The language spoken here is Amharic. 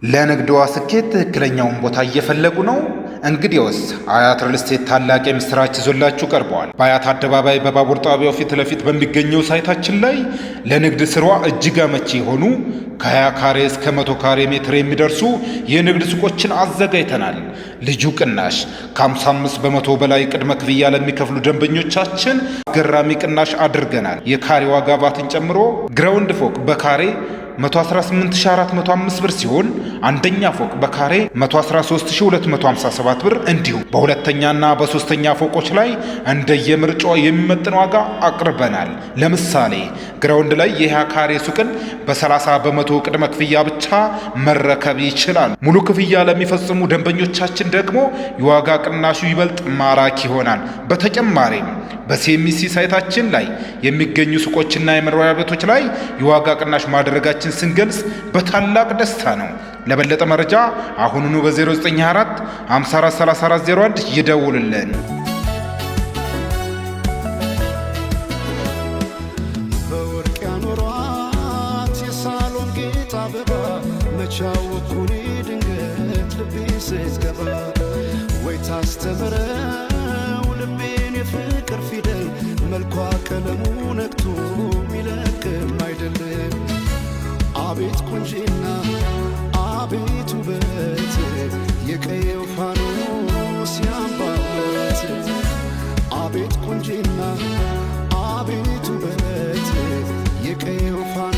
ለንግድዋ ስኬት ትክክለኛውን ቦታ እየፈለጉ ነው? እንግዲያውስ አያት ሪል ስቴት ታላቅ የምስራች ይዞላችሁ ቀርበዋል። በአያት አደባባይ በባቡር ጣቢያው ፊት ለፊት በሚገኘው ሳይታችን ላይ ለንግድ ስሯ እጅግ አመቺ የሆኑ ከ20 ካሬ እስከ 100 ካሬ ሜትር የሚደርሱ የንግድ ሱቆችን አዘጋጅተናል። ልዩ ቅናሽ ከ55 በመቶ በላይ ቅድመ ክፍያ ለሚከፍሉ ደንበኞቻችን አስገራሚ ቅናሽ አድርገናል። የካሬ ዋጋ ቫትን ጨምሮ ግራውንድ ፎቅ በካሬ 118405 ብር ሲሆን አንደኛ ፎቅ በካሬ 113257 ብር እንዲሁም በሁለተኛና በሶስተኛ ፎቆች ላይ እንደየምርጫው የሚመጥን ዋጋ አቅርበናል። ለምሳሌ ግራውንድ ላይ የ20 ካሬ ሱቅን በ30 በመቶ ቅድመ ክፍያ ብቻ መረከብ ይችላል። ሙሉ ክፍያ ለሚፈጽሙ ደንበኞቻችን ደግሞ የዋጋ ቅናሹ ይበልጥ ማራኪ ይሆናል። በተጨማሪም በሲኤምሲ ሳይታችን ላይ የሚገኙ ሱቆችና የመኖሪያ ቤቶች ላይ የዋጋ ቅናሽ ማድረጋችን ስንገልጽ በታላቅ ደስታ ነው። ለበለጠ መረጃ አሁኑኑ በ0924 543401 ይደውልልን። በወርቅ ያኖሯት የሳሎን ጌጥ አበባ መቻወኩኔ ድንገት ልቤ ስትገባ ወይ ታስተምረው ልቤን የፍቅር ፊደል መልኳ ቀለሙ ነክቶ ሚለቅም አይደለም። አቤት ቁንጂና አቤት ውበት የቀየው ፋኖስ ያምባበት። አቤት ቁንጂና አቤት ውበት የቀየው ፋኖስ